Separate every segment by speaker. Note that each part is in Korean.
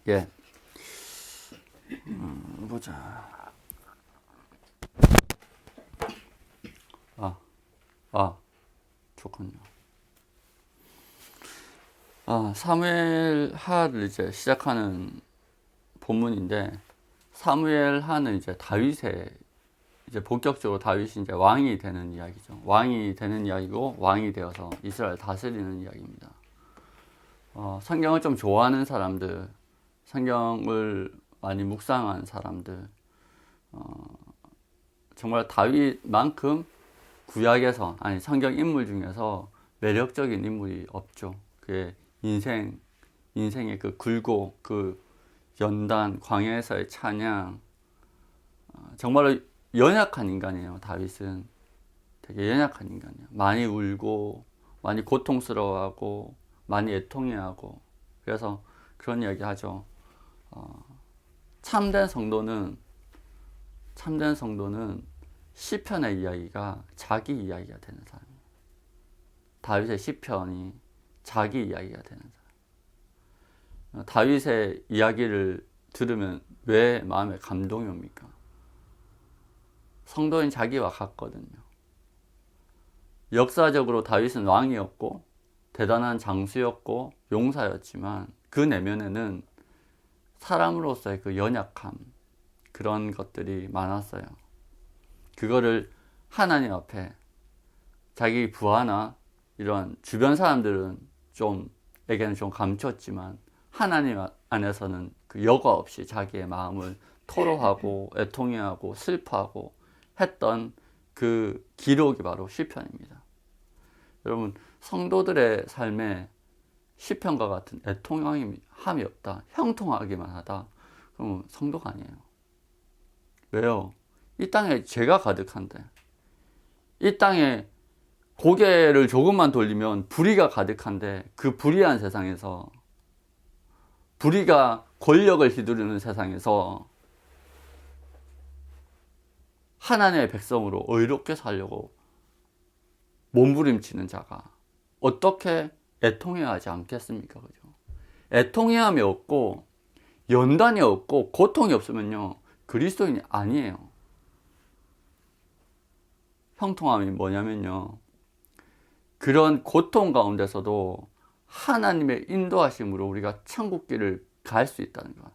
Speaker 1: 예. 보자. 좋군요. 사무엘 하를 이제 시작하는 본문인데, 사무엘 하는 이제 다윗의 이제 본격적으로 다윗이 이제 왕이 되는 이야기죠. 왕이 되는 이야기고, 왕이 되어서 이스라엘 다스리는 이야기입니다. 성경을 좀 좋아하는 사람들, 성경을 많이 묵상한 사람들, 정말 다윗만큼 구약에서, 아니 성경 인물 중에서 매력적인 인물이 없죠. 그의 인생의 그 굴곡, 그 연단, 광야에서의 찬양, 정말로 연약한 인간이에요. 다윗은 되게 연약한 인간이에요. 많이 울고, 많이 고통스러워하고, 많이 애통해하고. 그래서 그런 이야기 하죠. 참된 성도는 시편의 이야기가 자기 이야기가 되는 사람이에요. 다윗의 시편이 자기 이야기가 되는 사람. 다윗의 이야기를 들으면 왜 마음에 감동이 옵니까? 성도인 자기와 같거든요. 역사적으로 다윗은 왕이었고 대단한 장수였고 용사였지만 그 내면에는 사람으로서의 그 연약함, 그런 것들이 많았어요. 그거를 하나님 앞에 자기 부하나 이런 주변 사람들은 에게는 좀 감췄지만 하나님 안에서는 그 여과 없이 자기의 마음을 토로하고 애통해하고 슬퍼하고 했던 그 기록이 바로 시편입니다. 여러분, 성도들의 삶에 시편과 같은 애통함이 없다, 형통하기만 하다, 그러면 성도가 아니에요. 왜요? 이 땅에 죄가 가득한데, 이 땅에 고개를 조금만 돌리면 불의가 가득한데, 그 불의한 세상에서, 불의가 권력을 휘두르는 세상에서 하나님의 백성으로 의롭게 살려고 몸부림치는 자가 어떻게 애통해야 하지 않겠습니까? 그죠? 애통해함이 없고 연단이 없고 고통이 없으면요, 그리스도인이 아니에요. 형통함이 뭐냐면요, 그런 고통 가운데서도 하나님의 인도하심으로 우리가 천국길을 갈 수 있다는 거야.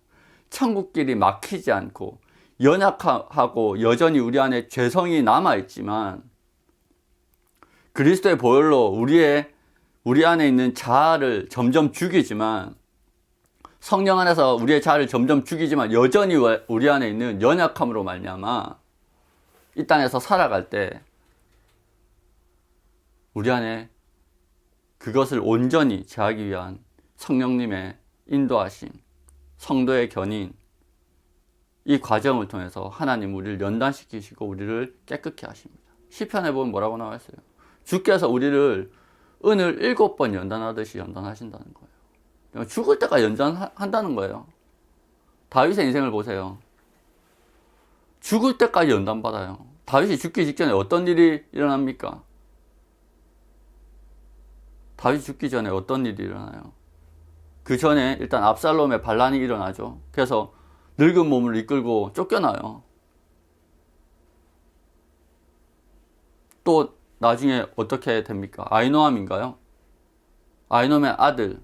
Speaker 1: 천국길이 막히지 않고, 연약하고 여전히 우리 안에 죄성이 남아있지만 그리스도의 보혈로 우리 안에 있는 자아를 점점 죽이지만, 성령 안에서 우리의 자아를 점점 죽이지만 여전히 우리 안에 있는 연약함으로 말미암아 이 땅에서 살아갈 때 우리 안에 그것을 온전히 제하기 위한 성령님의 인도하심, 성도의 견인, 이 과정을 통해서 하나님 우리를 연단시키시고 우리를 깨끗게 하십니다. 시편에 보면 뭐라고 나와 있어요? 주께서 우리를 은을 7번 연단하듯이 연단하신다는 거예요. 죽을 때까지 연단한다는 거예요. 다윗의 인생을 보세요. 죽을 때까지 연단받아요. 다윗이 죽기 직전에 어떤 일이 일어납니까? 다윗이 죽기 전에 어떤 일이 일어나요? 그 전에 일단 압살롬의 반란이 일어나죠. 그래서 늙은 몸을 이끌고 쫓겨나요. 또 나중에 어떻게 됩니까? 아히노암인가요? 아히노암의 아들,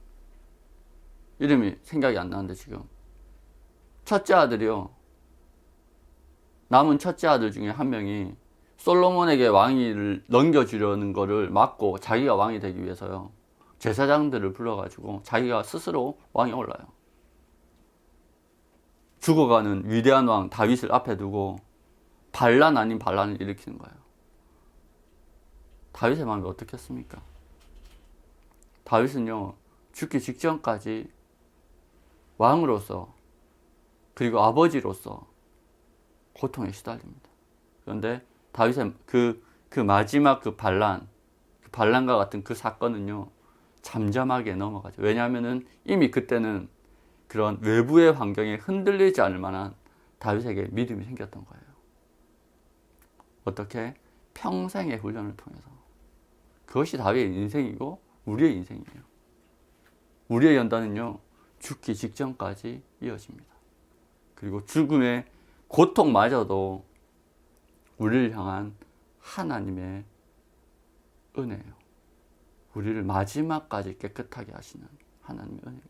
Speaker 1: 이름이 생각이 안 나는데 지금, 첫째 아들이요, 남은 첫째 아들 중에 한 명이 솔로몬에게 왕위를 넘겨주려는 거를 막고 자기가 왕이 되기 위해서요, 제사장들을 불러가지고 자기가 스스로 왕에 올라요. 죽어가는 위대한 왕 다윗을 앞에 두고 반란 아닌 반란을 일으키는 거예요. 다윗의 마음이 어떻겠습니까? 다윗은요, 죽기 직전까지 왕으로서 그리고 아버지로서 고통에 시달립니다. 그런데 다윗의 그 마지막 그 반란과 같은 그 사건은요, 잠잠하게 넘어가죠. 왜냐하면은 이미 그때는 그런 외부의 환경에 흔들리지 않을 만한 다윗에게 믿음이 생겼던 거예요. 어떻게? 평생의 훈련을 통해서. 그것이 다윗의 인생이고 우리의 인생이에요. 우리의 연단은요, 죽기 직전까지 이어집니다. 그리고 죽음의 고통마저도 우리를 향한 하나님의 은혜예요. 우리를 마지막까지 깨끗하게 하시는 하나님의 은혜입니다.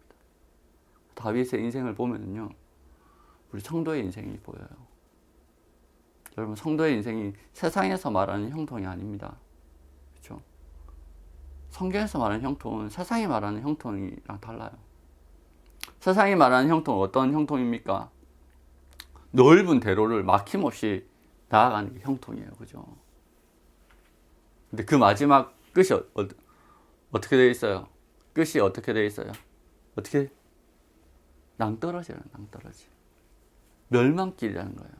Speaker 1: 다윗의 인생을 보면요, 우리 성도의 인생이 보여요. 여러분, 성도의 인생이 세상에서 말하는 형통이 아닙니다. 그렇죠? 성경에서 말하는 형통은 세상이 말하는 형통이랑 달라요. 세상이 말하는 형통은 어떤 형통입니까? 넓은 대로를 막힘없이 나아가는 게 형통이에요. 그죠? 근데 그 마지막 끝이 어떻게 되어 있어요? 끝이 어떻게 되어 있어요? 어떻게? 낭떠러지예요. 낭떠러지. 멸망길이라는 거예요.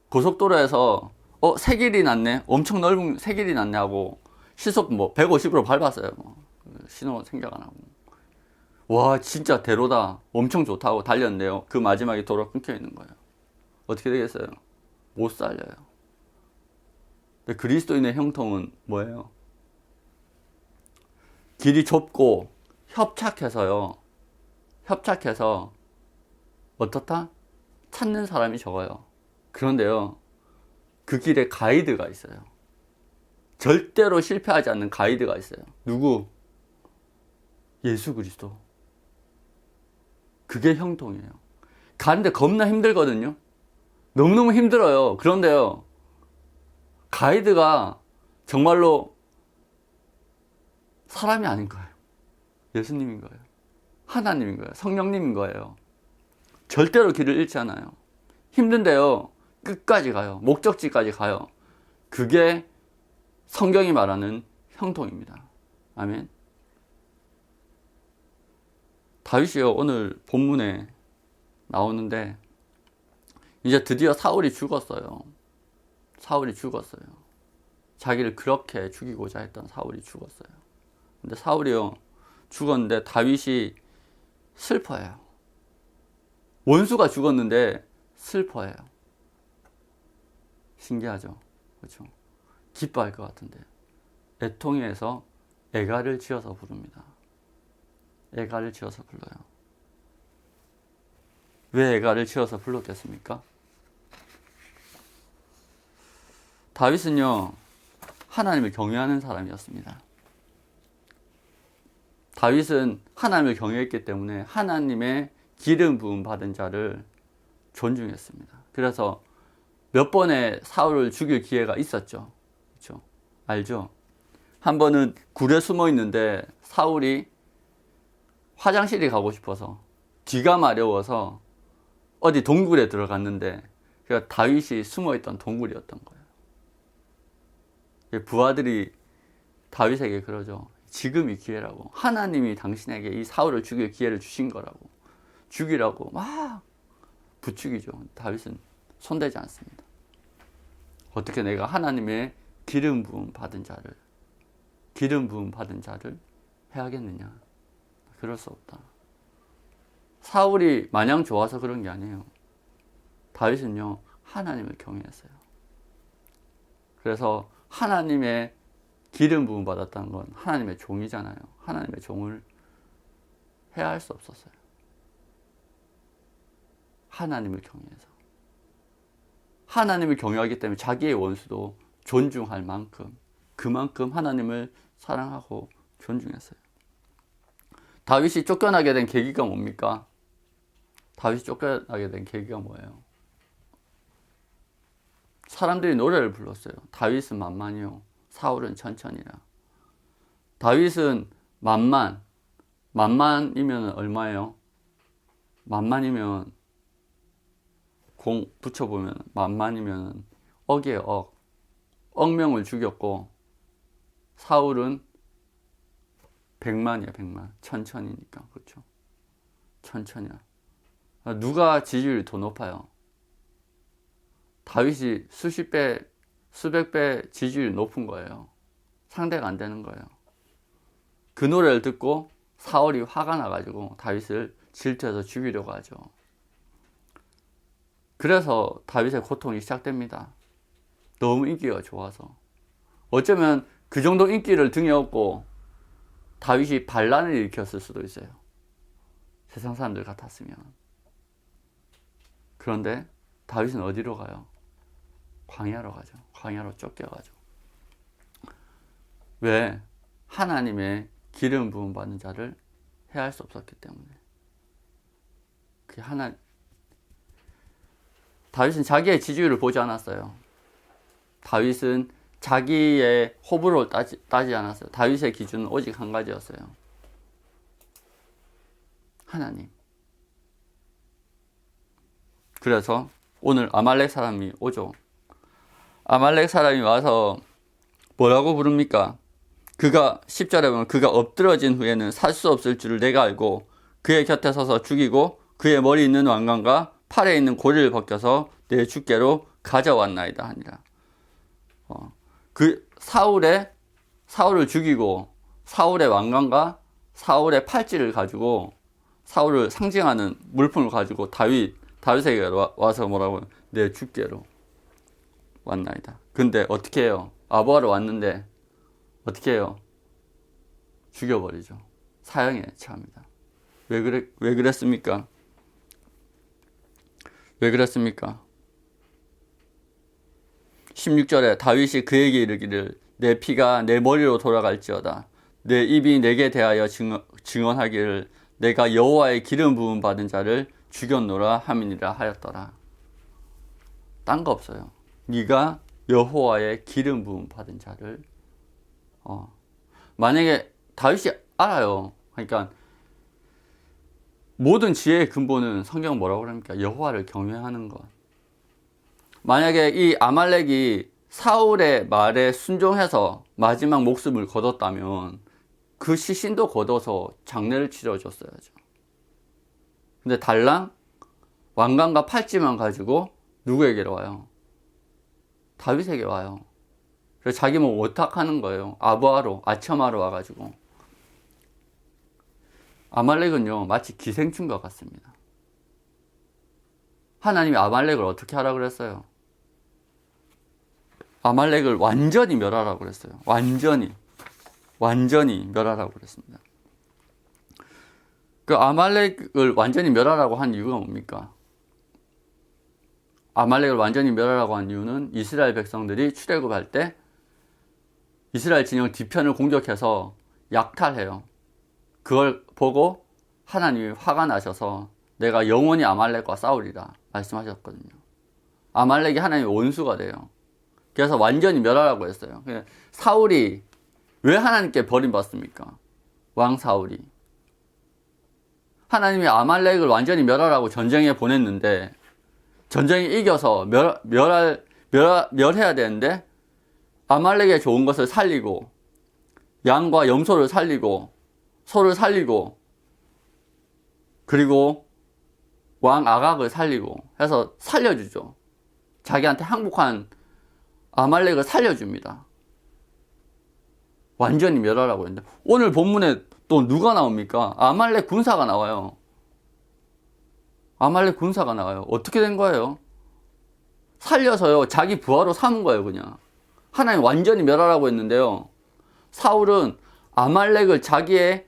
Speaker 1: 고속도로에서 새 길이 났네. 엄청 넓은 새 길이 났네 하고 시속 150으로 밟았어요. 신호 생각 안 하고. 와, 진짜 대로다. 엄청 좋다고 달렸는데요. 그 마지막에 도로가 끊겨 있는 거예요. 어떻게 되겠어요? 못 살려요. 근데 그리스도인의 형통은 뭐예요? 길이 좁고 협착해서 어떻다? 찾는 사람이 적어요. 그런데요, 그 길에 가이드가 있어요. 절대로 실패하지 않는 가이드가 있어요. 누구? 예수 그리스도. 그게 형통이에요. 가는데 겁나 힘들거든요. 너무너무 힘들어요. 그런데요, 가이드가 정말로 사람이 아닌 거예요. 예수님인 거예요. 하나님인 거예요. 성령님인 거예요. 절대로 길을 잃지 않아요. 힘든데요, 끝까지 가요. 목적지까지 가요. 그게 성경이 말하는 형통입니다. 아멘. 다윗이요, 오늘 본문에 나오는데 이제 드디어 사울이 죽었어요. 사울이 죽었어요. 자기를 그렇게 죽이고자 했던 사울이 죽었어요. 근데 사울이요, 죽었는데 다윗이 슬퍼해요. 원수가 죽었는데 슬퍼해요. 신기하죠? 그렇죠? 기뻐할 것 같은데 애통해서 애가를 지어서 부릅니다. 애가를 지어서 불러요. 왜 애가를 지어서 불렀겠습니까? 다윗은요, 하나님을 경외하는 사람이었습니다. 다윗은 하나님을 경외했기 때문에 하나님의 기름 부음 받은 자를 존중했습니다. 그래서 몇 번의 사울을 죽일 기회가 있었죠. 그렇죠? 알죠? 한 번은 굴에 숨어 있는데 사울이 화장실에 가고 싶어서 뒤가 마려워서 어디 동굴에 들어갔는데 그가 다윗이 숨어 있던 동굴이었던 거예요. 부하들이 다윗에게 그러죠. 지금이 기회라고. 하나님이 당신에게 이 사울을 죽일 기회를 주신 거라고. 죽이라고 막 부추기죠. 다윗은 손대지 않습니다. 어떻게 내가 하나님의 기름 부음 받은 자를 해야겠느냐? 그럴 수 없다. 사울이 마냥 좋아서 그런 게 아니에요. 다윗은요, 하나님을 경외했어요. 그래서 하나님의 기름 부음 받았다는 건 하나님의 종이잖아요. 하나님의 종을 해야 할 수 없었어요. 하나님을 경외해서. 하나님을 경외하기 때문에 자기의 원수도 존중할 만큼, 그만큼 하나님을 사랑하고 존중했어요. 다윗이 쫓겨나게 된 계기가 뭡니까? 다윗이 쫓겨나게 된 계기가 뭐예요? 사람들이 노래를 불렀어요. 다윗은 만만이요, 사울은 천천히라. 다윗은 만만이면 얼마예요? 만만이면 공 붙여보면 만만이면 억이에요. 억명을 죽였고 사울은 100만이야. 100만. 천천히니까. 그렇죠? 천천히야. 누가 지지율이 더 높아요? 다윗이 수십 배, 수백 배 지지율이 높은 거예요. 상대가 안 되는 거예요. 그 노래를 듣고 사울이 화가 나가지고 다윗을 질투해서 죽이려고 하죠. 그래서 다윗의 고통이 시작됩니다. 너무 인기가 좋아서. 어쩌면 그 정도 인기를 등에 업고 다윗이 반란을 일으켰을 수도 있어요. 세상 사람들 같았으면. 그런데 다윗은 어디로 가요? 광야로 가죠. 광야로 쫓겨가죠. 왜? 하나님의 기름 부음 받는 자를 해할 수 없었기 때문에. 다윗은 자기의 지지율을 보지 않았어요. 다윗은 자기의 호불호를 따지 않았어요. 다윗의 기준은 오직 한 가지였어요. 하나님. 그래서 오늘 아말렉 사람이 오죠. 아말렉 사람이 와서 뭐라고 부릅니까? 그가 10절에 보면 그가 엎드러진 후에는 살 수 없을 줄을 내가 알고 그의 곁에 서서 죽이고 그의 머리 있는 왕관과 팔에 있는 고리를 벗겨서 내 주께로 가져왔나이다 하니라. 사울을 죽이고 사울의 왕관과 사울의 팔찌를 가지고 사울을 상징하는 물품을 가지고 다윗에게 와서 뭐라고? 내 주께로 왔나이다. 근데 어떻게 해요? 아부하러 왔는데 어떻게 해요? 죽여버리죠. 사형에 처합니다. 왜 그랬습니까? 왜 그랬습니까? 16절에 다윗이 그에게 이르기를 내 피가 내 머리로 돌아갈지어다. 내 입이 내게 대하여 증언하기를 내가 여호와의 기름 부음 받은 자를 죽였노라 함이니라 하였더라. 딴 거 없어요. 네가 여호와의 기름 부음 받은 자를 만약에 다윗이 알아요. 그러니까 모든 지혜의 근본은 성경 뭐라고 그럽니까? 여호와를 경외하는 것. 만약에 이 아말렉이 사울의 말에 순종해서 마지막 목숨을 거뒀다면 그 시신도 걷어서 장례를 치러줬어야죠. 근데 달랑 왕관과 팔찌만 가지고 누구에게로 와요? 다윗에게 와요. 그래서 자기 몸 오탁하는 거예요. 아첨하러 와가지고. 아말렉은요 마치 기생충과 같습니다. 하나님이 아말렉을 어떻게 하라고 그랬어요? 아말렉을 완전히 멸하라고 그랬어요. 완전히 멸하라고 그랬습니다. 그 아말렉을 완전히 멸하라고 한 이유가 뭡니까? 아말렉을 완전히 멸하라고 한 이유는 이스라엘 백성들이 출애굽할 때 이스라엘 진영 뒤편을 공격해서 약탈해요. 그걸 보고 하나님이 화가 나셔서 내가 영원히 아말렉과 싸우리라 말씀하셨거든요. 아말렉이 하나님의 원수가 돼요. 그래서 완전히 멸하라고 했어요. 사울이 왜 하나님께 버림받습니까? 왕 사울이. 하나님이 아말렉을 완전히 멸하라고 전쟁에 보냈는데 전쟁에 이겨서 멸해야 되는데 아말렉의 좋은 것을 살리고 양과 염소를 살리고 소를 살리고 그리고 왕 아각을 살리고 해서 살려주죠. 자기한테 항복한 아말렉을 살려줍니다. 완전히 멸하라고 했는데 오늘 본문에 또 누가 나옵니까? 아말렉 군사가 나와요. 아말렉 군사가 나와요. 어떻게 된 거예요? 살려서요 자기 부하로 삼은 거예요. 그냥 하나님 완전히 멸하라고 했는데요 사울은 아말렉을 자기의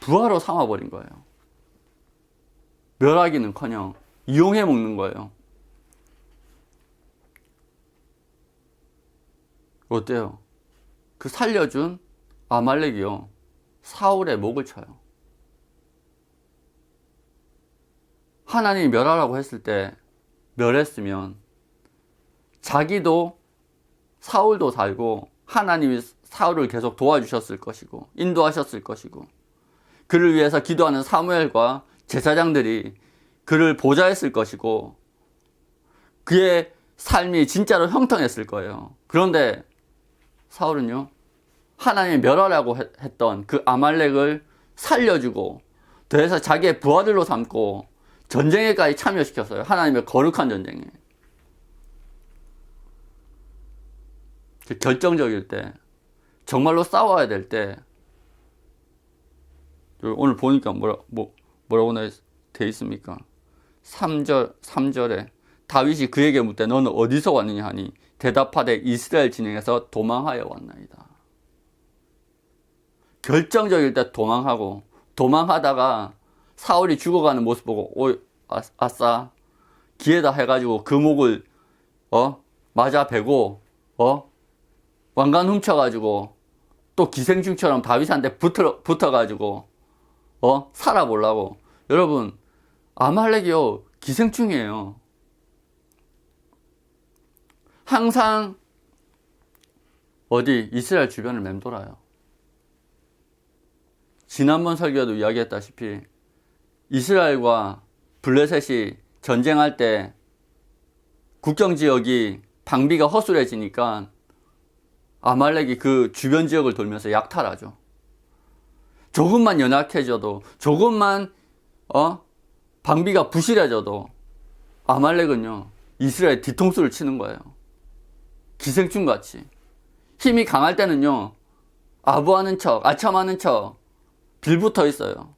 Speaker 1: 부하로 삼아버린 거예요. 멸하기는커녕 이용해 먹는 거예요. 어때요? 그 살려준 아말렉이요 사울의 목을 쳐요. 하나님이 멸하라고 했을 때 멸했으면 자기도 사울도 살고 하나님이 사울을 계속 도와주셨을 것이고 인도하셨을 것이고 그를 위해서 기도하는 사무엘과 제사장들이 그를 보좌했을 것이고 그의 삶이 진짜로 형통했을 거예요. 그런데 사울은요 하나님이 멸하라고 했던 그 아말렉을 살려주고 더해서 자기의 부하들로 삼고 전쟁에까지 참여시켰어요. 하나님의 거룩한 전쟁에. 결정적일 때 정말로 싸워야 될 때 오늘 보니까 뭐라고 돼 있습니까? 3절에 다윗이 그에게 묻되 너는 어디서 왔느냐 하니 대답하되 이스라엘 진영에서 도망하여 왔나이다. 결정적일 때 도망하다가 사울이 죽어가는 모습 보고 아싸 기회다 해가지고 그 목을 맞아 베고 왕관 훔쳐가지고 또 기생충처럼 다윗한테 붙어가지고 살아보려고. 여러분, 아말렉이요 기생충이에요. 항상 이스라엘 주변을 맴돌아요. 지난번 설교에도 이야기했다시피 이스라엘과 블레셋이 전쟁할 때 국경지역이 방비가 허술해지니까 아말렉이 그 주변 지역을 돌면서 약탈하죠. 조금만 연약해져도, 조금만 방비가 부실해져도 아말렉은요 이스라엘 뒤통수를 치는 거예요. 기생충같이. 힘이 강할 때는요 아부하는 척, 아첨하는 척 빌붙어 있어요.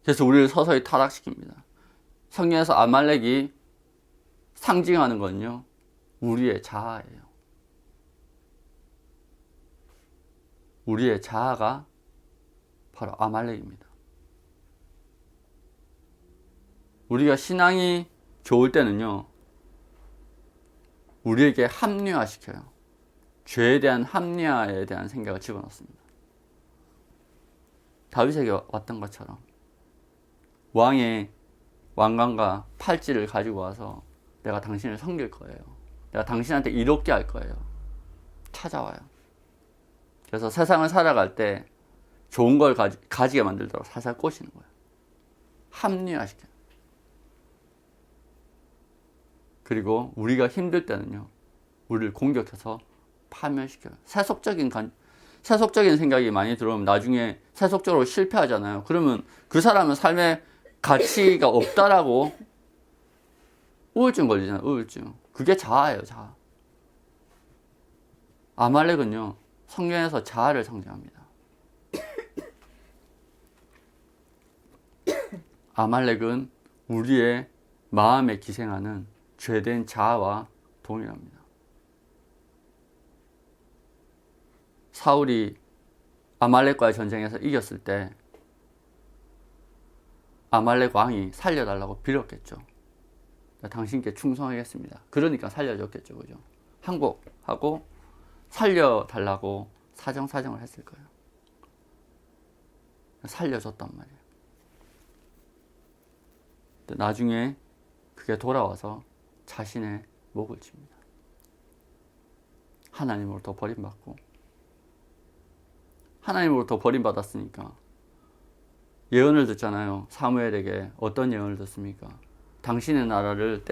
Speaker 1: 그래서 우리를 서서히 타락시킵니다. 성경에서 아말렉이 상징하는 건요 우리의 자아예요. 우리의 자아가 바로 아말렉입니다. 우리가 신앙이 좋을 때는요 우리에게 합리화시켜요. 죄에 대한 합리화에 대한 생각을 집어넣습니다. 다윗에게 왔던 것처럼 왕의 왕관과 팔찌를 가지고 와서 내가 당신을 섬길 거예요. 내가 당신한테 이롭게 할 거예요. 찾아와요. 그래서 세상을 살아갈 때 좋은 걸 가지게 만들도록 살살 꼬시는 거예요. 합리화시켜요. 그리고 우리가 힘들 때는요 우리를 공격해서 파멸시켜요. 세속적인 생각이 많이 들어오면 나중에 세속적으로 실패하잖아요. 그러면 그 사람은 삶의 가치가 없다라고 우울증 걸리잖아요. 우울증. 그게 자아예요. 자아. 아말렉은요 성경에서 자아를 상징합니다. 아말렉은 우리의 마음에 기생하는 죄된 자아와 동일합니다. 사울이 아말렉과의 전쟁에서 이겼을 때 아말렉 왕이 살려달라고 빌었겠죠. 당신께 충성하겠습니다. 그러니까 살려줬겠죠. 그죠? 항복하고 살려달라고 사정을 했을 거예요. 살려줬단 말이에요. 나중에 그게 돌아와서 자신의 목을 칩니다. 하나님으로부터 버림받고, 하나님으로부터 버림받았으니까 예언을 듣잖아요. 사무엘에게 어떤 예언을 듣습니까? 당신의 나라를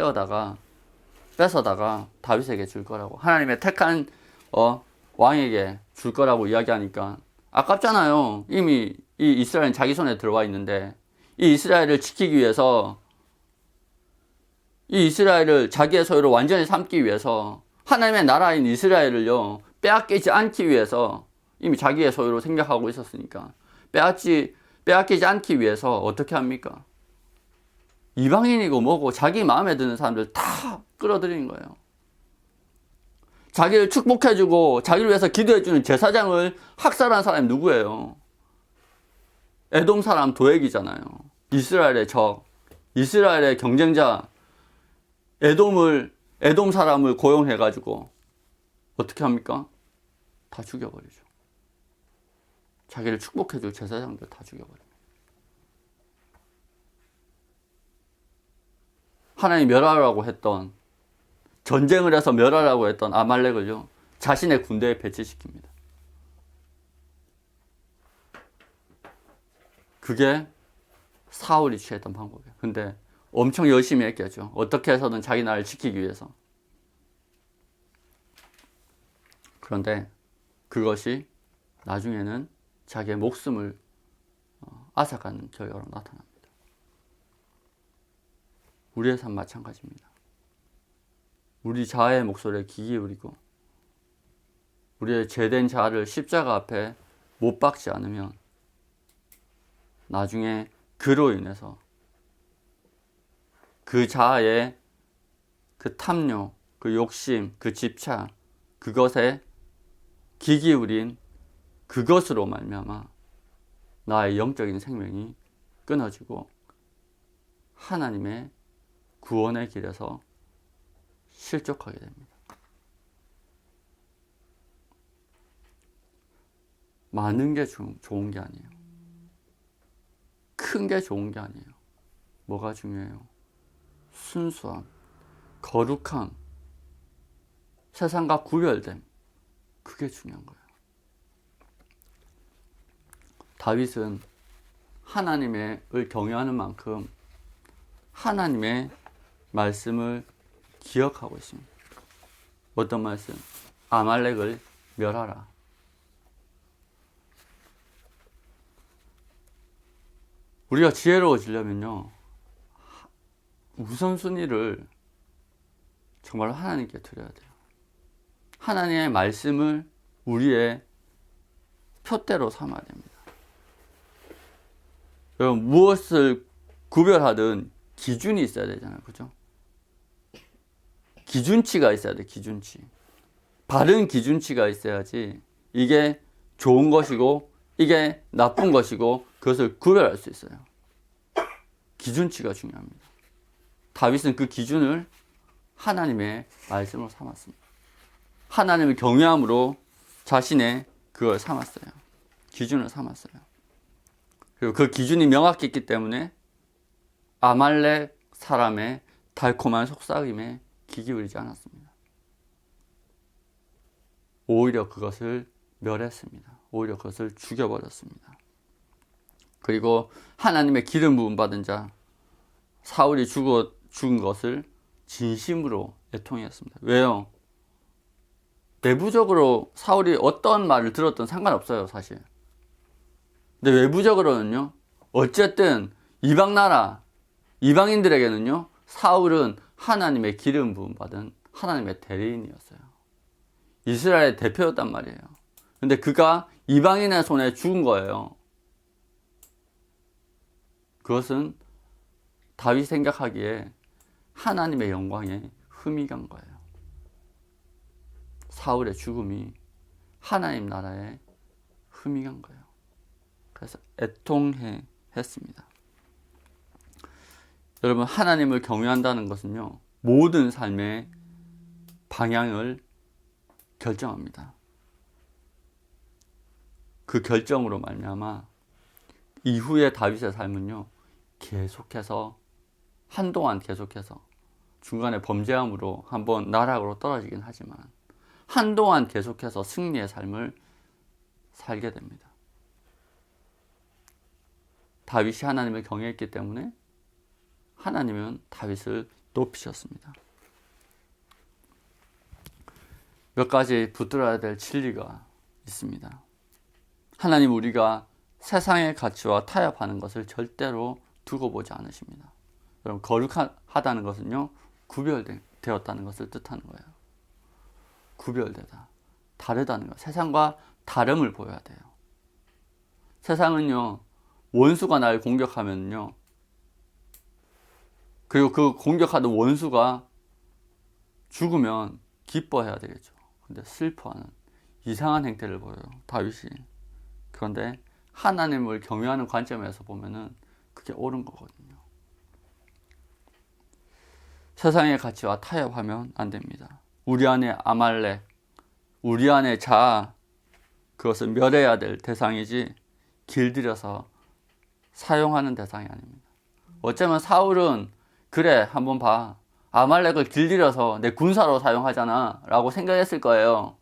Speaker 1: 뺏어다가 다윗에게 줄 거라고, 하나님의 택한 왕에게 줄 거라고 이야기하니까 아깝잖아요. 이미 이 이스라엘은 자기 손에 들어와 있는데, 이 이스라엘을 지키기 위해서, 이 이스라엘을 자기의 소유로 완전히 삼기 위해서, 하나님의 나라인 이스라엘을요 빼앗기지 않기 위해서 이미 자기의 소유로 생각하고 있었으니까 빼앗기지 않기 위해서 어떻게 합니까? 이방인이고 뭐고 자기 마음에 드는 사람들 다 끌어들이는 거예요. 자기를 축복해주고 자기를 위해서 기도해주는 제사장을 학살한 사람이 누구예요? 에돔 사람 도액이잖아요. 이스라엘의 적, 이스라엘의 경쟁자 에돔 사람을 고용해가지고 어떻게 합니까? 다 죽여버리죠. 자기를 축복해줄 제사장들 다 죽여버립니다. 하나님 멸하라고 했던, 전쟁을 해서 멸하라고 했던 아말렉을요 자신의 군대에 배치시킵니다. 그게 사울이 취했던 방법이에요. 근데 엄청 열심히 했겠죠. 어떻게 해서든 자기 나라를 지키기 위해서. 그런데 그것이 나중에는 자기의 목숨을 앗아가는 결과로 나타납니다. 우리의 삶 마찬가지입니다. 우리 자아의 목소리에 귀 기울이고 우리의 죄된 자아를 십자가 앞에 못 박지 않으면 나중에 그로 인해서 그 자아의 그 탐욕, 그 욕심, 그 집착, 그것에 귀 기울인 그것으로 말미암아 나의 영적인 생명이 끊어지고 하나님의 구원의 길에서 실족하게 됩니다. 많은 게 좋은 게 아니에요. 큰 게 좋은 게 아니에요. 뭐가 중요해요? 순수함, 거룩함, 세상과 구별됨. 그게 중요한 거예요. 다윗은 하나님을 경외하는 만큼 하나님의 말씀을 기억하고 있습니다. 어떤 말씀? 아말렉을 멸하라. 우리가 지혜로워지려면요, 우선순위를 정말 하나님께 드려야 돼요. 하나님의 말씀을 우리의 표대로 삼아야 됩니다. 여러분, 무엇을 구별하든 기준이 있어야 되잖아요. 그죠? 기준치가 있어야 돼, 기준치. 바른 기준치가 있어야지 이게 좋은 것이고 이게 나쁜 것이고 그것을 구별할 수 있어요. 기준치가 중요합니다. 다윗은 그 기준을 하나님의 말씀으로 삼았습니다. 하나님을 경외함으로 자신의 그걸 삼았어요. 기준을 삼았어요. 그리고 그 기준이 명확히 있기 때문에 아말렉 사람의 달콤한 속삭임에 귀 기울이지 않았습니다. 오히려 그것을 멸했습니다. 오히려 그것을 죽여버렸습니다. 그리고 하나님의 기름 부음 받은 자 사울이 죽은 것을 진심으로 애통했습니다. 왜요? 내부적으로 사울이 어떤 말을 들었든 상관없어요, 사실. 근데 외부적으로는요, 어쨌든 이방나라, 이방인들에게는요, 사울은 하나님의 기름 부음 받은 하나님의 대리인이었어요. 이스라엘의 대표였단 말이에요. 근데 그가 이방인의 손에 죽은 거예요. 그것은 다윗이 생각하기에 하나님의 영광에 흠이 간 거예요. 사울의 죽음이 하나님 나라에 흠이 간 거예요. 그래서 애통해 했습니다. 여러분, 하나님을 경외한다는 것은요, 모든 삶의 방향을 결정합니다. 그 결정으로 말미암아 이후의 다윗의 삶은요, 한동안 계속해서 중간에 범죄함으로 한번 나락으로 떨어지긴 하지만 한동안 계속해서 승리의 삶을 살게 됩니다. 다윗이 하나님을 경외했기 때문에 하나님은 다윗을 높이셨습니다. 몇 가지 붙들어야 될 진리가 있습니다. 하나님, 우리가 세상의 가치와 타협하는 것을 절대로 두고 보지 않으십니다. 여러분, 거룩하다는 것은요, 구별되었다는 것을 뜻하는 거예요. 구별되다, 다르다는 거. 세상과 다름을 보여야 돼요. 세상은요, 원수가 날 공격하면요, 그리고 그 공격하던 원수가 죽으면 기뻐해야 되겠죠. 근데 슬퍼하는 이상한 행태를 보여요, 다윗이. 그런데 하나님을 경외하는 관점에서 보면은 그게 옳은 거거든요. 세상의 가치와 타협하면 안 됩니다. 우리 안에 아말렉, 우리 안에 자아, 그것을 멸해야 될 대상이지 길들여서 사용하는 대상이 아닙니다. 어쩌면 사울은 그래, 한번 봐, 아말렉을 길들여서 내 군사로 사용하잖아 라고 생각했을 거예요.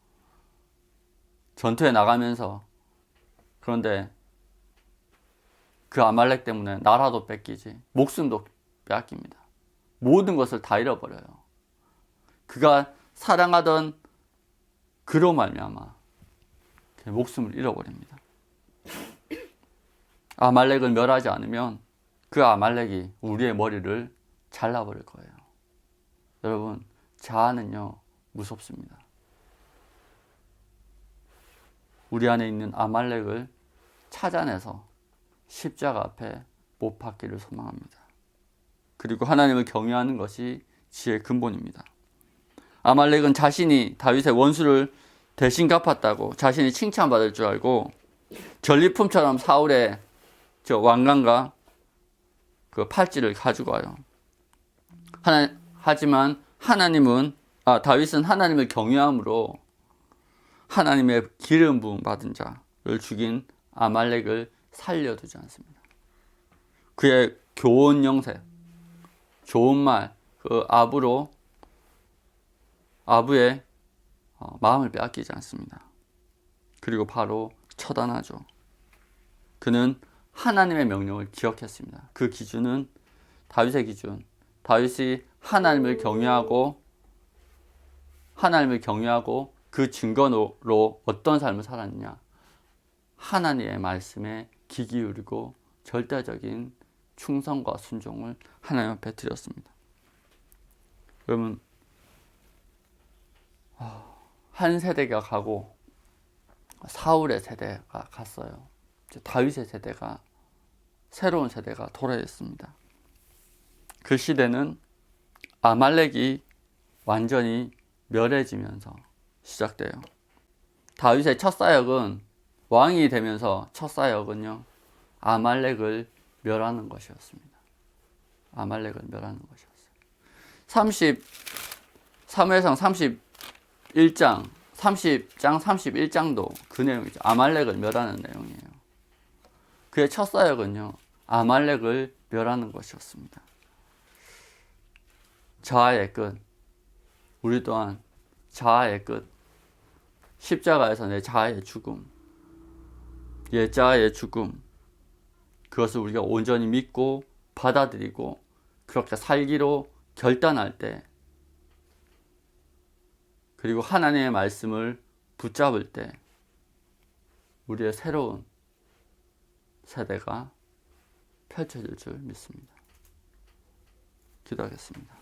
Speaker 1: 전투에 나가면서. 그런데 그 아말렉 때문에 나라도 뺏기지, 목숨도 빼앗깁니다. 모든 것을 다 잃어버려요. 그가 사랑하던 그로 말미암아 목숨을 잃어버립니다. 아말렉을 멸하지 않으면 그 아말렉이 우리의 머리를 잘라버릴 거예요. 여러분, 자아는요, 무섭습니다. 우리 안에 있는 아말렉을 찾아내서 십자가 앞에 못 박기를 소망합니다. 그리고 하나님을 경외하는 것이 지혜의 근본입니다. 아말렉은 자신이 다윗의 원수를 대신 갚았다고 자신이 칭찬받을 줄 알고 전리품처럼 사울의 왕관과 그 팔찌를 가지고 와요. 하지만 다윗은 하나님을 경외함으로 하나님의 기름 부음 받은 자를 죽인 아말렉을 살려두지 않습니다. 그의 교훈 영세, 좋은 말, 그 아부의 마음을 빼앗기지 않습니다. 그리고 바로 처단하죠. 그는 하나님의 명령을 기억했습니다. 그 기준은 다윗의 기준. 다윗이 하나님을 경외하고 그 증거로 어떤 삶을 살았느냐. 하나님의 말씀에 귀 기울이고 절대적인 충성과 순종을 하나님 앞에 드렸습니다. 여러분, 한 세대가 가고 사울의 세대가 갔어요. 다윗의 세대가, 새로운 세대가 도래했습니다. 그 시대는 아말렉이 완전히 멸해지면서 시작돼요. 다윗의 첫 사역은, 왕이 되면서 첫 사역은요, 아말렉을 멸하는 것이었습니다. 아말렉을 멸하는 것이었어요. 사무엘상 30장 31장도 그 내용이죠. 아말렉을 멸하는 내용이에요. 그의 첫 사역은요, 아말렉을 멸하는 것이었습니다. 자아의 끝. 우리 또한 자아의 끝. 십자가에서 내 자아의 죽음. 자아의 죽음. 그것을 우리가 온전히 믿고 받아들이고 그렇게 살기로 결단할 때, 그리고 하나님의 말씀을 붙잡을 때 우리의 새로운 세대가 펼쳐질 줄 믿습니다. 기도하겠습니다.